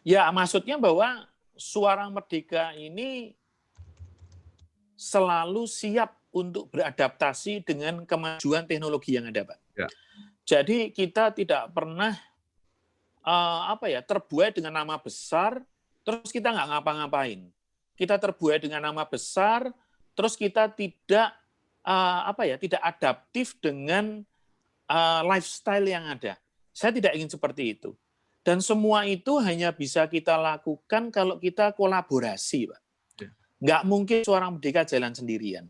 Ya, maksudnya bahwa Suara Merdeka ini selalu siap untuk beradaptasi dengan kemajuan teknologi yang ada, Pak. Ya. Jadi kita tidak pernah terbuai dengan nama besar, terus kita nggak ngapa-ngapain. Kita terbuai dengan nama besar, terus kita tidak tidak adaptif dengan lifestyle yang ada. Saya tidak ingin seperti itu. Dan semua itu hanya bisa kita lakukan kalau kita kolaborasi, Pak. Nggak mungkin Suara Merdeka jalan sendirian.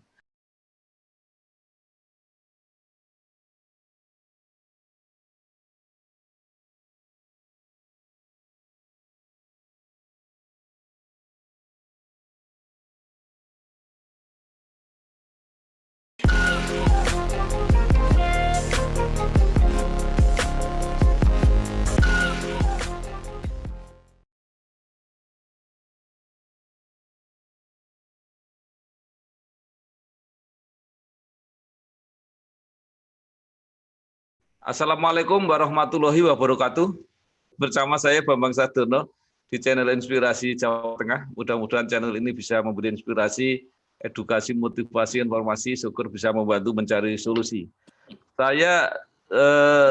Assalamualaikum warahmatullahi wabarakatuh. Bersama saya Bambang Sadono di channel Inspirasi Jawa Tengah. Mudah-mudahan channel ini bisa memberi inspirasi, edukasi, motivasi, informasi, syukur bisa membantu mencari solusi. Saya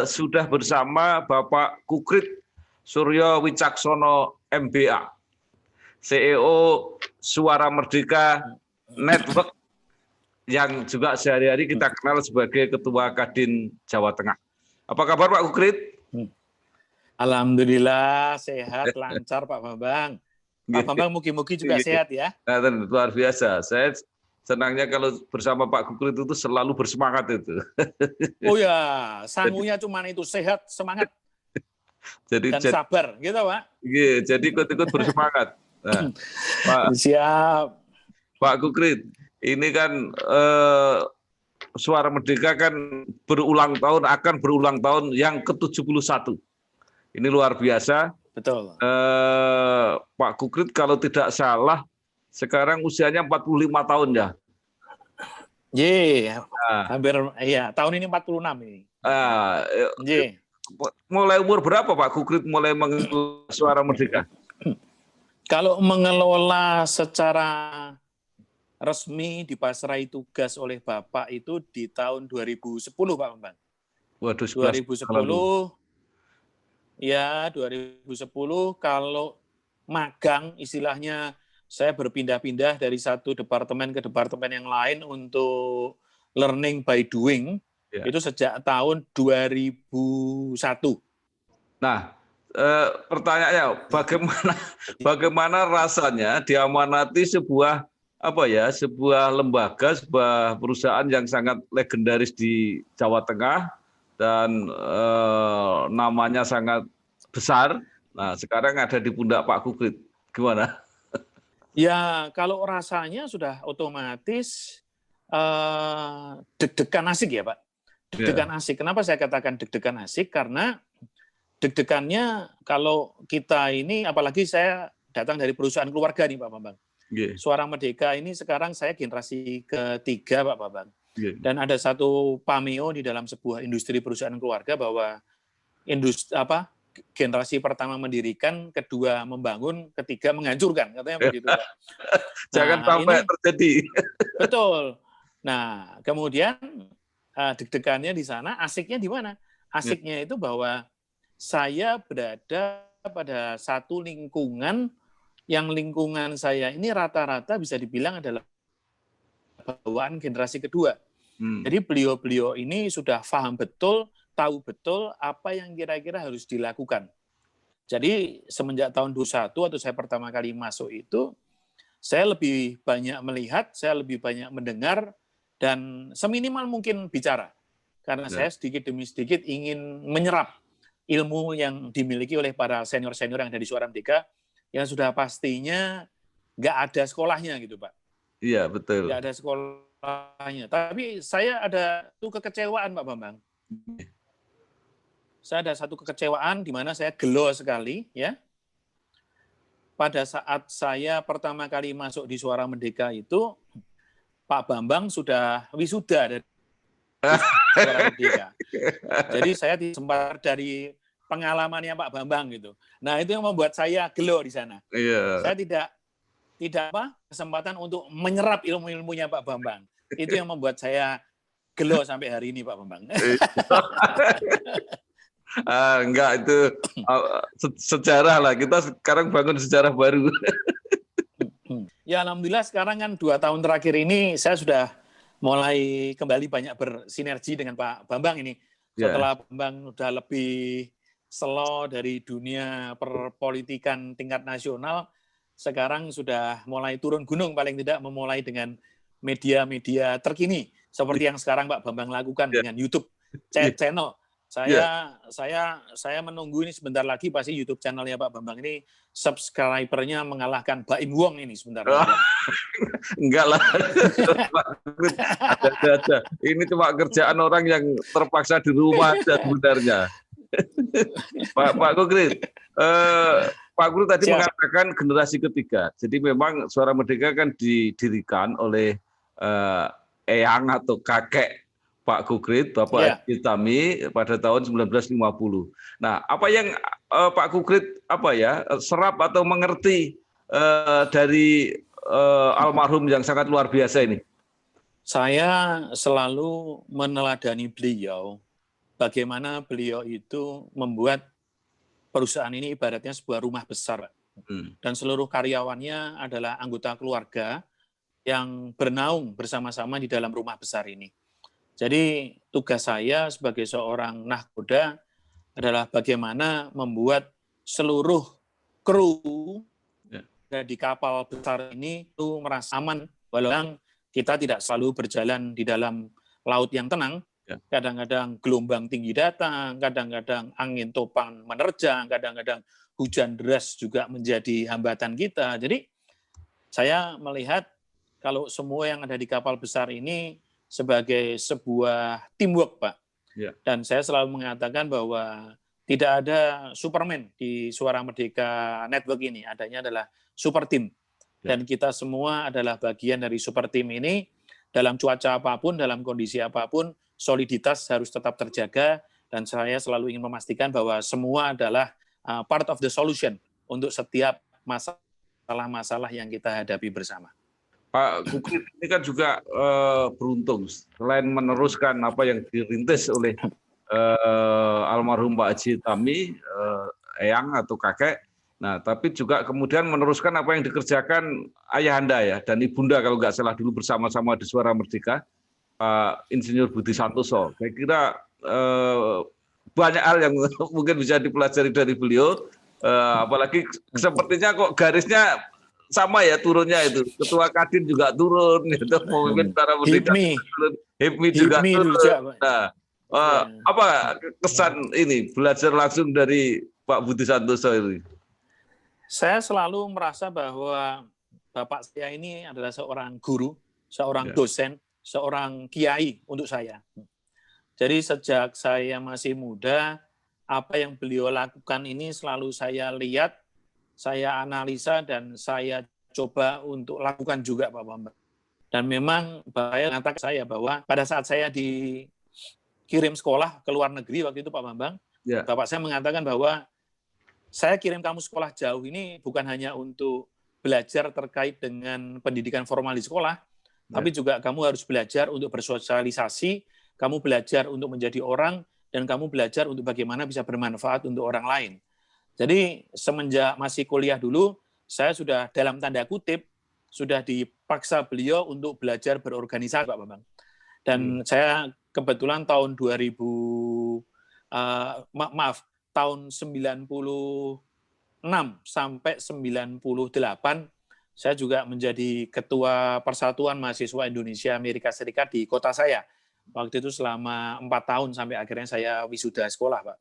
sudah bersama Bapak Kukrit Suryo Wicaksono MBA, CEO Suara Merdeka Network, yang juga sehari-hari kita kenal sebagai Ketua Kadin Jawa Tengah. Apa kabar Pak Kukrit? Alhamdulillah sehat, lancar Pak Bambang. Pak Bambang mugi-mugi juga sehat ya. Nah, luar biasa. Saya senangnya kalau bersama Pak Kukrit itu selalu bersemangat itu. Oh ya, sangunya cuma itu, sehat, semangat, dan sabar, gitu Pak. Jadi ikut-ikut bersemangat. Nah, Siap. Pak Kukrit, ini kan Suara Merdeka kan akan berulang tahun yang ke-71. Ini luar biasa. Betul. Pak Kukrit kalau tidak salah sekarang usianya 45 tahun ya. Hampir ya, tahun ini 46 ini. Mulai umur berapa Pak Kukrit mulai mengelola Suara Merdeka? Kalau mengelola secara resmi dipasrai tugas oleh Bapak itu di tahun 2010 Pak Bambang. Waduh, 2010 ya, 2010 kalau magang istilahnya saya berpindah-pindah dari satu departemen ke departemen yang lain untuk learning by doing, itu sejak tahun 2001. Nah, pertanyaannya bagaimana rasanya diamanati sebuah lembaga, sebuah perusahaan yang sangat legendaris di Jawa Tengah dan namanya sangat besar. Nah, sekarang ada di pundak Pak Kukrit. Gimana? Ya, kalau rasanya sudah otomatis deg-degan asik ya Pak. Deg-degan asik. Kenapa saya katakan deg-degan asik? Karena deg-degannya kalau kita ini, apalagi saya datang dari perusahaan keluarga nih Pak Bambang. Suara Merdeka ini sekarang saya generasi ketiga Pak Bambang. Dan ada satu pameo di dalam sebuah industri perusahaan keluarga bahwa generasi pertama mendirikan, kedua membangun, ketiga menghancurkan, katanya begitu Pak. Jangan sampai terjadi. Betul. Nah, kemudian deg-degannya di sana, asiknya di mana? Asiknya itu bahwa saya berada pada satu lingkungan yang lingkungan saya ini rata-rata bisa dibilang adalah bawaan generasi kedua. Jadi beliau-beliau ini sudah paham betul, tahu betul apa yang kira-kira harus dilakukan. Jadi semenjak tahun 2021 atau saya pertama kali masuk itu, saya lebih banyak melihat, saya lebih banyak mendengar, dan seminimal mungkin bicara. Karena saya sedikit demi sedikit ingin menyerap ilmu yang dimiliki oleh para senior-senior yang ada di Suara Merdeka, yang sudah pastinya nggak ada sekolahnya gitu Pak. Iya, betul. Nggak ada sekolahnya. Tapi saya ada satu kekecewaan Pak Bambang. Saya ada satu kekecewaan di mana saya gelo sekali ya. Pada saat saya pertama kali masuk di Suara Merdeka itu, Pak Bambang sudah wisuda dari Suara Merdeka. Jadi saya sempat dari pengalamannya Pak Bambang gitu. Nah, itu yang membuat saya gelo di sana. Iya. Saya tidak kesempatan untuk menyerap ilmu-ilmunya Pak Bambang. Itu yang membuat saya gelo sampai hari ini Pak Bambang. Enggak, itu sejarah lah. Kita sekarang bangun sejarah baru. Ya alhamdulillah sekarang kan 2 tahun terakhir ini saya sudah mulai kembali banyak bersinergi dengan Pak Bambang ini. Setelah Bambang sudah lebih slow dari dunia perpolitikan tingkat nasional, sekarang sudah mulai turun gunung paling tidak memulai dengan media-media terkini seperti yang sekarang Pak Bambang lakukan dengan YouTube channel. Saya menunggu ini sebentar lagi pasti YouTube channelnya Pak Bambang ini subscribernya mengalahkan Baim Wong ini sebentar lagi. Enggak lah. Ada. Ini cuma kerjaan orang yang terpaksa di rumah aja sebenarnya. Pak Kukrit, Pak Guru tadi mengatakan generasi ketiga. Jadi memang Suara Merdeka kan didirikan oleh eyang atau kakek Pak Kukrit, Bapak Haji Tami pada tahun 1950. Nah, apa yang Pak Kukrit serap atau mengerti dari almarhum yang sangat luar biasa ini? Saya selalu meneladani beliau, bagaimana beliau itu membuat perusahaan ini ibaratnya sebuah rumah besar, dan seluruh karyawannya adalah anggota keluarga yang bernaung bersama-sama di dalam rumah besar ini. Jadi tugas saya sebagai seorang nahkoda adalah bagaimana membuat seluruh kru di kapal besar ini itu merasa aman, walaupun kita tidak selalu berjalan di dalam laut yang tenang. Kadang-kadang gelombang tinggi datang, kadang-kadang angin topan menerjang, kadang-kadang hujan deras juga menjadi hambatan kita. Jadi saya melihat kalau semua yang ada di kapal besar ini sebagai sebuah teamwork, Pak. Dan saya selalu mengatakan bahwa tidak ada Superman di Suara Merdeka Network ini, adanya adalah super team. Dan kita semua adalah bagian dari super team ini. Dalam cuaca apapun, dalam kondisi apapun, soliditas harus tetap terjaga. Dan saya selalu ingin memastikan bahwa semua adalah part of the solution untuk setiap masalah-masalah yang kita hadapi bersama. Pak Kukrit ini kan juga beruntung, selain meneruskan apa yang dirintis oleh almarhum Pak Haji Tami, eyang atau kakek, nah tapi juga kemudian meneruskan apa yang dikerjakan ayahanda ya, dan ibunda kalau nggak salah dulu bersama-sama di Suara Merdeka, Pak Insinyur Budi Santoso. Saya kira banyak hal yang mungkin bisa dipelajari dari beliau, apalagi sepertinya kok garisnya sama ya turunnya itu. Ketua Kadin juga turun, gitu. Pemimpin Suara Merdeka turun. HIPMI juga turun. Nah, apa kesan ini belajar langsung dari Pak Budi Santoso ini? Saya selalu merasa bahwa Bapak saya ini adalah seorang guru, seorang dosen, seorang kiai untuk saya. Jadi sejak saya masih muda, apa yang beliau lakukan ini selalu saya lihat, saya analisa, dan saya coba untuk lakukan juga, Pak Bambang. Dan memang saya mengatakan saya bahwa pada saat saya dikirim sekolah ke luar negeri waktu itu, Pak Bambang, Bapak saya mengatakan bahwa saya kirim kamu sekolah jauh ini bukan hanya untuk belajar terkait dengan pendidikan formal di sekolah, tapi juga kamu harus belajar untuk bersosialisasi, kamu belajar untuk menjadi orang, dan kamu belajar untuk bagaimana bisa bermanfaat untuk orang lain. Jadi semenjak masih kuliah dulu, saya sudah dalam tanda kutip, sudah dipaksa beliau untuk belajar berorganisasi, Pak Bambang. Dan saya kebetulan tahun 96 sampai 98, saya juga menjadi Ketua Persatuan Mahasiswa Indonesia Amerika Serikat di kota saya. Waktu itu selama 4 tahun sampai akhirnya saya wisuda sekolah, Pak.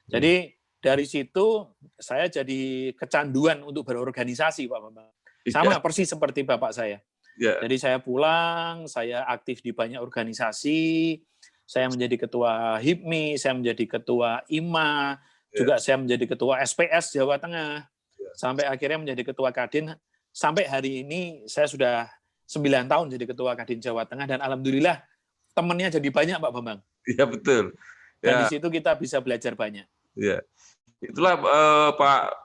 Jadi dari situ saya jadi kecanduan untuk berorganisasi, Pak Bambang. Sama persis seperti bapak saya. Jadi saya pulang, saya aktif di banyak organisasi, saya menjadi ketua HIPMI, saya menjadi ketua IMA, juga saya menjadi ketua SPS Jawa Tengah, sampai akhirnya menjadi ketua Kadin. Sampai hari ini saya sudah 9 tahun jadi ketua Kadin Jawa Tengah, dan alhamdulillah temannya jadi banyak, Pak Bambang. Iya betul. Dan di situ kita bisa belajar banyak. Ya. Itulah Pak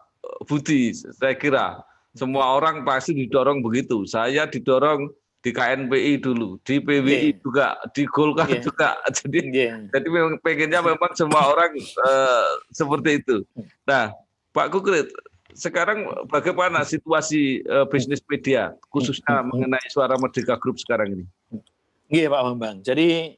Budi, saya kira semua orang pasti didorong begitu. Saya didorong di KNPI dulu, di PWI juga, di Golkar juga. Jadi memang pengennya memang semua orang seperti itu. Nah, Pak Kukrit, sekarang bagaimana situasi bisnis media, khususnya mengenai Suara Merdeka Group sekarang ini? Iya Pak Bambang. Jadi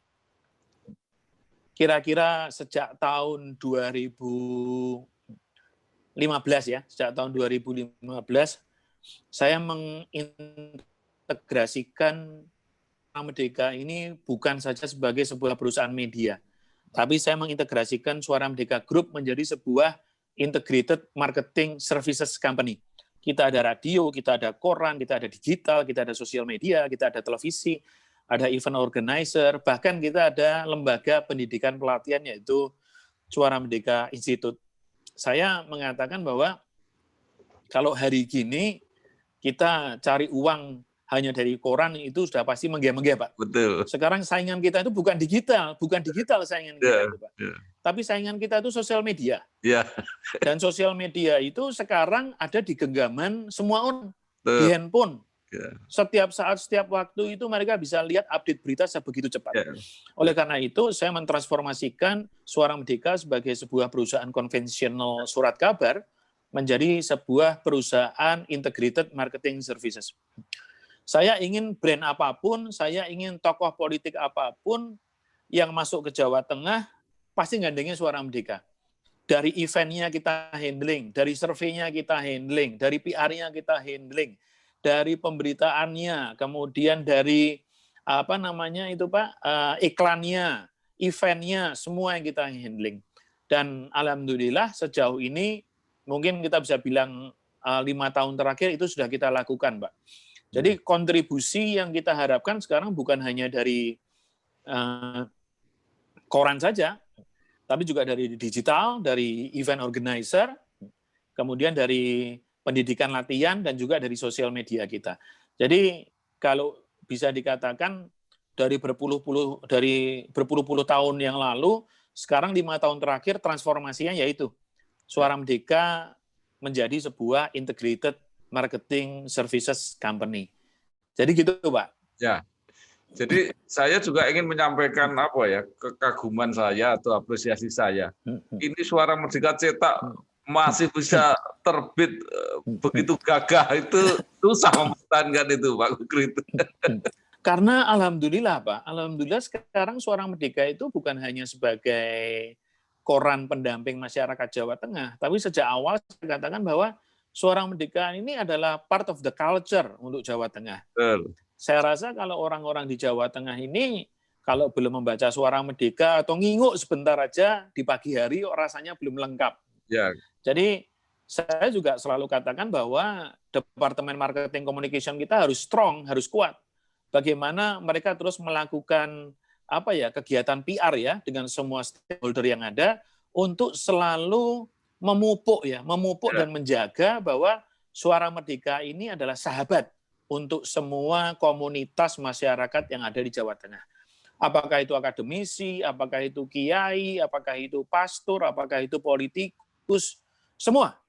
kira-kira sejak tahun 2015 ya, sejak tahun 2015 saya mengintegrasikan Merdeka ini bukan saja sebagai sebuah perusahaan media, tapi saya mengintegrasikan Suara Merdeka Group menjadi sebuah integrated marketing services company. Kita ada radio, kita ada koran, kita ada digital, kita ada sosial media, kita ada televisi, ada event organizer, bahkan kita ada lembaga pendidikan pelatihan yaitu Suara Merdeka Institute. Saya mengatakan bahwa kalau hari gini kita cari uang hanya dari koran itu sudah pasti menggeh-menggeh, Pak. Betul. Sekarang saingan kita itu bukan digital saingan kita itu, Pak. Tapi saingan kita itu sosial media. Dan sosial media itu sekarang ada di genggaman semua orang, di handphone. Setiap saat, setiap waktu itu mereka bisa lihat update berita sebegitu cepat. Oleh karena itu, saya mentransformasikan Suara Merdeka sebagai sebuah perusahaan konvensional surat kabar menjadi sebuah perusahaan integrated marketing services. Saya ingin brand apapun, saya ingin tokoh politik apapun yang masuk ke Jawa Tengah, pasti gandengnya Suara Merdeka. Dari eventnya kita handling, dari surveinya kita handling, dari PR-nya kita handling, dari pemberitaannya, kemudian dari iklannya, eventnya, semua yang kita handling. Dan alhamdulillah sejauh ini mungkin kita bisa bilang 5 tahun terakhir itu sudah kita lakukan, Pak. Jadi kontribusi yang kita harapkan sekarang bukan hanya dari koran saja, tapi juga dari digital, dari event organizer, kemudian dari pendidikan latihan, dan juga dari sosial media kita. Jadi kalau bisa dikatakan dari berpuluh-puluh tahun yang lalu, sekarang 5 tahun terakhir transformasinya yaitu Suara Merdeka menjadi sebuah integrated marketing services company. Jadi gitu, Pak. Ya. Jadi saya juga ingin menyampaikan kekaguman saya atau apresiasi saya. Ini Suara Merdeka cetak masih bisa terbit begitu gagah, itu susah mempertahankan itu, Pak Kukrit. Karena alhamdulillah, Pak, alhamdulillah sekarang Suara Merdeka itu bukan hanya sebagai koran pendamping masyarakat Jawa Tengah, tapi sejak awal saya katakan bahwa Suara Merdeka ini adalah part of the culture untuk Jawa Tengah. Saya rasa kalau orang-orang di Jawa Tengah ini kalau belum membaca Suara Merdeka atau nginguk sebentar aja di pagi hari rasanya belum lengkap. Jadi saya juga selalu katakan bahwa Departemen Marketing Communication kita harus strong, harus kuat. Bagaimana mereka terus melakukan kegiatan PR ya dengan semua stakeholder yang ada untuk selalu memupuk dan menjaga bahwa Suara Merdeka ini adalah sahabat untuk semua komunitas masyarakat yang ada di Jawa Tengah. Apakah itu akademisi, apakah itu kiai, apakah itu pastor, apakah itu politikus, semua.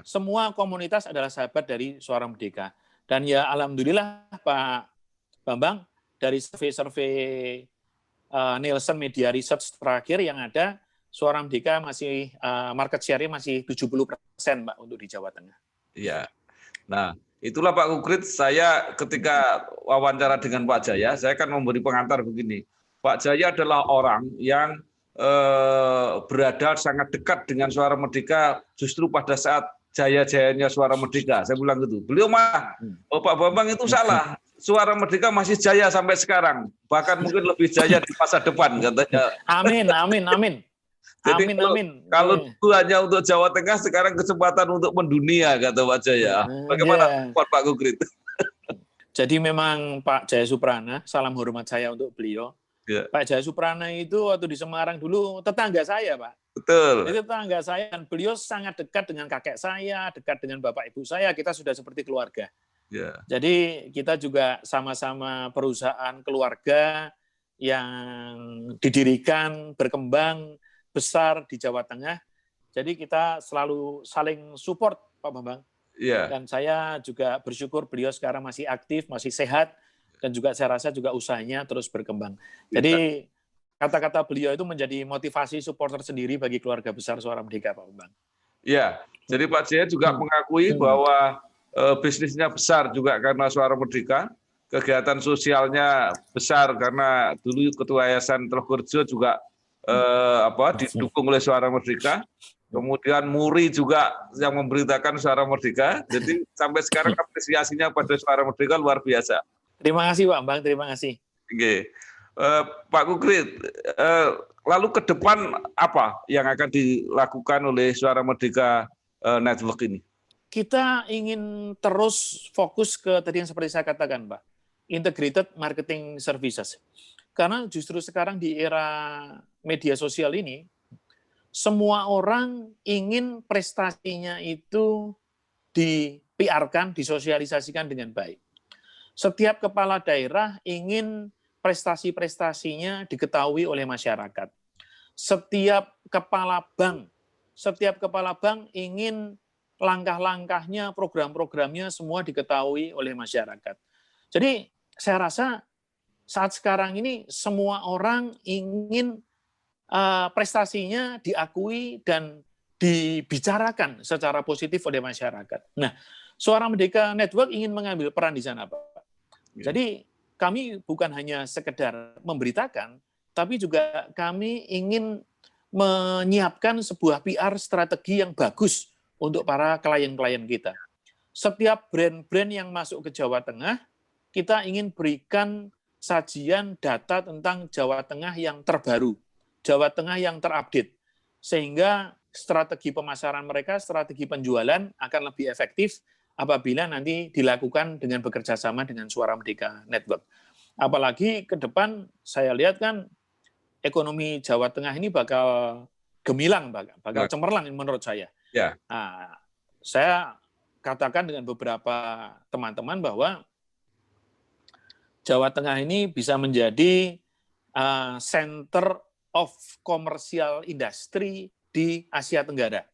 Semua komunitas adalah sahabat dari Suara Merdeka. Dan ya alhamdulillah Pak Bambang, dari survei Nielsen Media Research terakhir yang ada, Suara Merdeka masih market share-nya masih 70%, Pak, untuk di Jawa Tengah. Iya. Nah, itulah Pak Kukrit, saya ketika wawancara dengan Pak Jaya, saya akan memberi pengantar begini. Pak Jaya adalah orang yang berada sangat dekat dengan Suara Merdeka justru pada saat jaya-jayanya Suara Merdeka. Saya bilang gitu. Beliau Pak Bambang itu salah. Suara Merdeka masih jaya sampai sekarang. Bahkan mungkin lebih jaya di masa depan, katanya. Amin. Jadi kalau itu hanya untuk Jawa Tengah, sekarang kesempatan untuk mendunia, kata Pak Jaya. Bagaimana Pak Kukrit? Jadi memang Pak Jaya Suprana, salam hormat saya untuk beliau. Pak Jaya Suprana itu waktu di Semarang dulu tetangga saya, Pak. Betul. Itu tetangga saya, dan beliau sangat dekat dengan kakek saya, dekat dengan bapak ibu saya, kita sudah seperti keluarga. Jadi kita juga sama-sama perusahaan keluarga yang didirikan, berkembang besar di Jawa Tengah, Jadi kita selalu saling support, Pak Bambang. Iya. Dan saya juga bersyukur beliau sekarang masih aktif, masih sehat, dan juga saya rasa juga usahanya terus berkembang. Jadi kata-kata beliau itu menjadi motivasi supporter sendiri bagi keluarga besar Suara Merdeka, Pak Bambang. Iya, jadi Pak Jaya juga mengakui bahwa bisnisnya besar juga karena Suara Merdeka, kegiatan sosialnya besar karena dulu Ketua Yayasan Telogorjo juga didukung oleh Suara Merdeka. Kemudian Muri juga yang memberitakan Suara Merdeka. Jadi sampai sekarang apresiasinya pada Suara Merdeka luar biasa. Terima kasih Pak Bambang, terima kasih. Oke. Pak Kukrit, lalu ke depan apa yang akan dilakukan oleh Suara Merdeka Network ini? Kita ingin terus fokus ke tadi yang seperti saya katakan, Pak, integrated marketing services. Karena justru sekarang di era media sosial ini, semua orang ingin prestasinya itu di-PR-kan, disosialisasikan dengan baik. Setiap kepala daerah ingin prestasi-prestasinya diketahui oleh masyarakat. Setiap kepala bank ingin langkah-langkahnya, program-programnya semua diketahui oleh masyarakat. Jadi saya rasa saat sekarang ini semua orang ingin prestasinya diakui dan dibicarakan secara positif oleh masyarakat. Nah, Suara Merdeka Network ingin mengambil peran di sana, Pak. Jadi kami bukan hanya sekedar memberitakan, tapi juga kami ingin menyiapkan sebuah PR strategi yang bagus untuk para klien-klien kita. Setiap brand-brand yang masuk ke Jawa Tengah, kita ingin berikan sajian data tentang Jawa Tengah yang terbaru, Jawa Tengah yang terupdate, sehingga strategi pemasaran mereka, strategi penjualan akan lebih efektif apabila nanti dilakukan dengan bekerja sama dengan Suara Merdeka Network. Apalagi ke depan saya lihat kan ekonomi Jawa Tengah ini bakal gemilang, bakal cemerlang menurut saya. Ya. Nah, saya katakan dengan beberapa teman-teman bahwa Jawa Tengah ini bisa menjadi center of commercial industry di Asia Tenggara.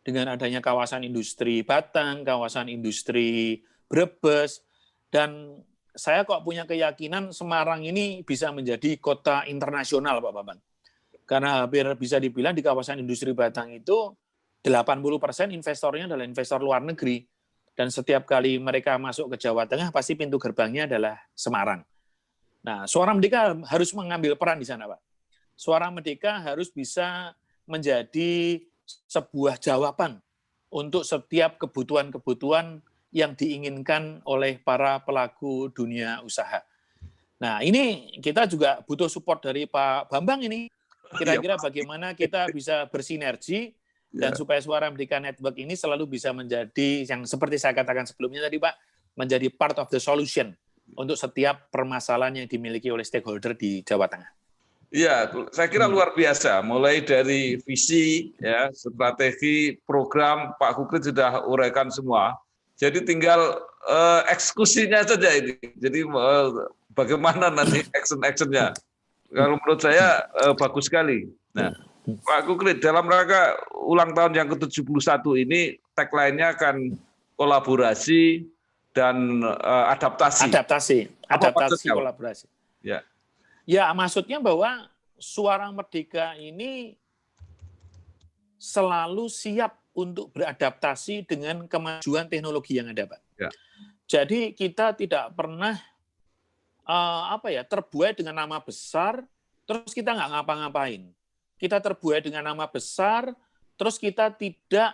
Dengan adanya kawasan industri Batang, kawasan industri Brebes, dan saya kok punya keyakinan Semarang ini bisa menjadi kota internasional, Pak Bambang. Karena hampir bisa dibilang di kawasan industri Batang itu 80% investornya adalah investor luar negeri. Dan setiap kali mereka masuk ke Jawa Tengah, pasti pintu gerbangnya adalah Semarang. Nah, Suara Merdeka harus mengambil peran di sana, Pak. Suara Merdeka harus bisa menjadi sebuah jawaban untuk setiap kebutuhan-kebutuhan yang diinginkan oleh para pelaku dunia usaha. Nah, ini kita juga butuh support dari Pak Bambang ini. Kira-kira bagaimana kita bisa bersinergi dan supaya Suara Merdeka Network ini selalu bisa menjadi, yang seperti saya katakan sebelumnya tadi Pak, menjadi part of the solution untuk setiap permasalahan yang dimiliki oleh stakeholder di Jawa Tengah. Iya, saya kira luar biasa. Mulai dari visi, ya, strategi, program, Pak Kukrit sudah uraikan semua. Jadi tinggal eksekusinya saja ini. Jadi bagaimana nanti action-actionnya. Kalau menurut saya bagus sekali. Nah, Pak Kukrit, dalam rangka ulang tahun yang ke-71 ini, tagline-nya akan kolaborasi dan adaptasi. Adaptasi kolaborasi. Ya. Ya, maksudnya bahwa Suara Merdeka ini selalu siap untuk beradaptasi dengan kemajuan teknologi yang ada, Pak. Ya. Jadi kita tidak pernah terbuai dengan nama besar, terus kita nggak ngapa-ngapain. Kita terbuai dengan nama besar, terus kita tidak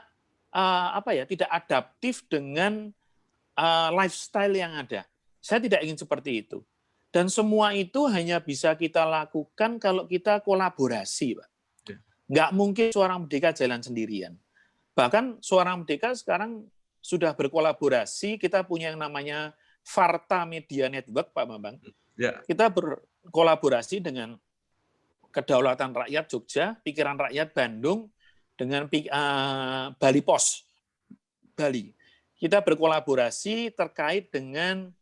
tidak adaptif dengan lifestyle yang ada. Saya tidak ingin seperti itu. Dan semua itu hanya bisa kita lakukan kalau kita kolaborasi, Pak. Nggak mungkin Suara Merdeka jalan sendirian. Bahkan Suara Merdeka sekarang sudah berkolaborasi, kita punya yang namanya Varta Media Network, Pak Bambang. Ya. Kita berkolaborasi dengan Kedaulatan Rakyat Jogja, Pikiran Rakyat Bandung, dengan Bali Pos, Bali. Kita berkolaborasi terkait dengan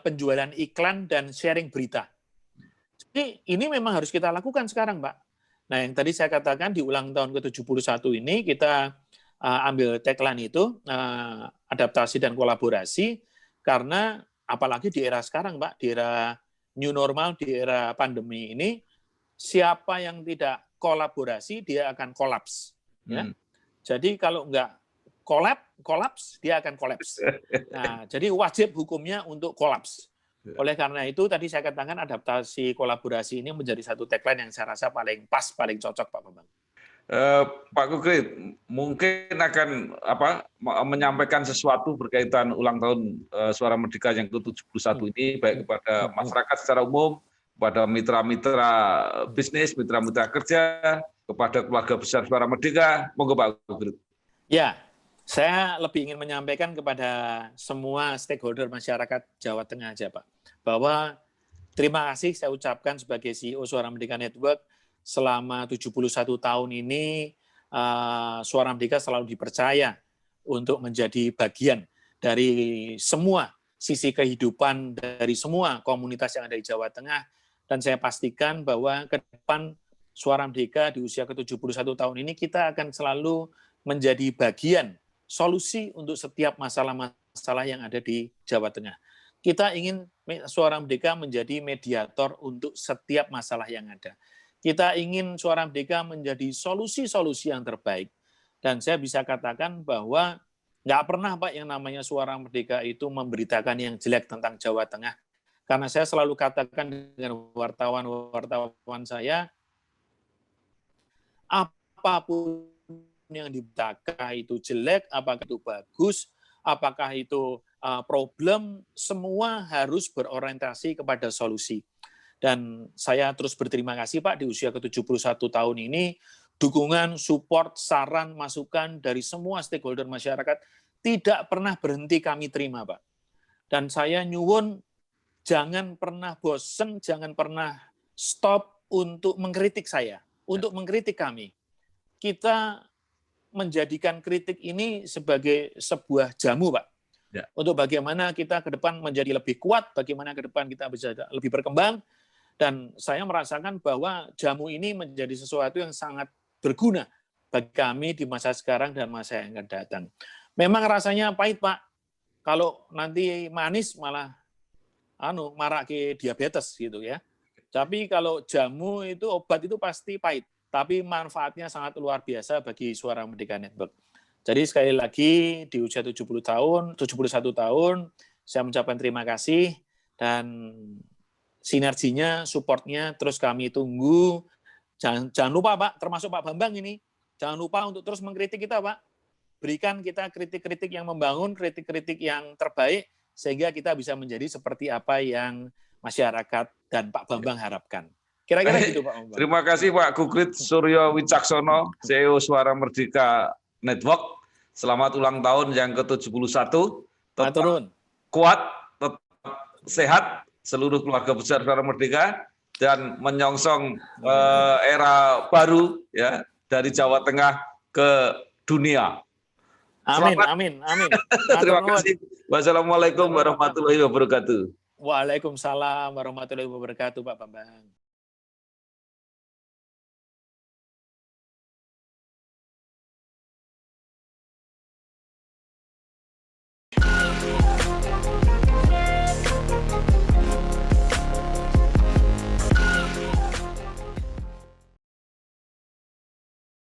penjualan iklan dan sharing berita. Jadi ini memang harus kita lakukan sekarang, Pak. Nah, yang tadi saya katakan di ulang tahun ke-71 ini kita ambil tagline itu adaptasi dan kolaborasi, karena apalagi di era sekarang, Pak, di era new normal, di era pandemi ini, siapa yang tidak kolaborasi dia akan kolaps. Ya. Jadi kalau nggak kolaps, dia akan kolaps. Nah, jadi wajib hukumnya untuk kolaps. Oleh karena itu, tadi saya katakan adaptasi kolaborasi ini menjadi satu tagline yang saya rasa paling pas, paling cocok, Pak Bambang. Pak Kukrit, mungkin akan menyampaikan sesuatu berkaitan ulang tahun Suara Merdeka yang ke-71 ini, baik kepada masyarakat secara umum, kepada mitra-mitra bisnis, mitra-mitra kerja, kepada keluarga besar Suara Merdeka. Monggo Pak Kukrit. Ya, saya lebih ingin menyampaikan kepada semua stakeholder masyarakat Jawa Tengah aja, Pak, bahwa terima kasih saya ucapkan sebagai CEO Suara Merdeka Network. Selama 71 tahun ini, Suara Merdeka selalu dipercaya untuk menjadi bagian dari semua sisi kehidupan dari semua komunitas yang ada di Jawa Tengah. Dan saya pastikan bahwa ke depan Suara Merdeka di usia ke-71 tahun ini kita akan selalu menjadi bagian solusi untuk setiap masalah-masalah yang ada di Jawa Tengah. Kita ingin Suara Merdeka menjadi mediator untuk setiap masalah yang ada. Kita ingin Suara Merdeka menjadi solusi-solusi yang terbaik. Dan saya bisa katakan bahwa nggak pernah, Pak, yang namanya Suara Merdeka itu memberitakan yang jelek tentang Jawa Tengah. Karena saya selalu katakan dengan wartawan-wartawan saya, apapun yang diberitakan itu jelek, apakah itu bagus, apakah itu problem, semua harus berorientasi kepada solusi. Dan saya terus berterima kasih, Pak, di usia ke-71 tahun ini, dukungan, support, saran, masukan dari semua stakeholder masyarakat tidak pernah berhenti kami terima, Pak. Dan saya nyuwun, jangan pernah bosen, jangan pernah stop untuk mengkritik saya, untuk mengkritik kami. Kita menjadikan kritik ini sebagai sebuah jamu, Pak. Ya. Untuk bagaimana kita ke depan menjadi lebih kuat, bagaimana ke depan kita bisa lebih berkembang. Dan saya merasakan bahwa jamu ini menjadi sesuatu yang sangat berguna bagi kami di masa sekarang dan masa yang akan datang. Memang rasanya pahit, Pak. Kalau nanti manis malah marak ke diabetes gitu ya. Tapi kalau jamu itu, obat itu pasti pahit. Tapi manfaatnya sangat luar biasa bagi Suara Merdeka Network. Jadi sekali lagi di usia 71 tahun, saya mengucapkan terima kasih dan sinerginya, supportnya terus kami tunggu. Jangan lupa, Pak, termasuk Pak Bambang ini, jangan lupa untuk terus mengkritik kita, Pak. Berikan kita kritik-kritik yang membangun, kritik-kritik yang terbaik, sehingga kita bisa menjadi seperti apa yang masyarakat dan Pak Bambang harapkan. Kira-kira gitu, Pak Bambang. Terima kasih Pak Kukrit Suryo Wicaksono, CEO Suara Merdeka Network. Selamat ulang tahun yang ke-71. Tetap kuat, tetap sehat, seluruh keluarga besar Suara Merdeka, dan menyongsong era baru ya dari Jawa Tengah ke dunia. Amin, amin, amin. Terima kasih. Wassalamualaikum warahmatullahi wabarakatuh. Waalaikumsalam warahmatullahi wabarakatuh, Pak Bambang.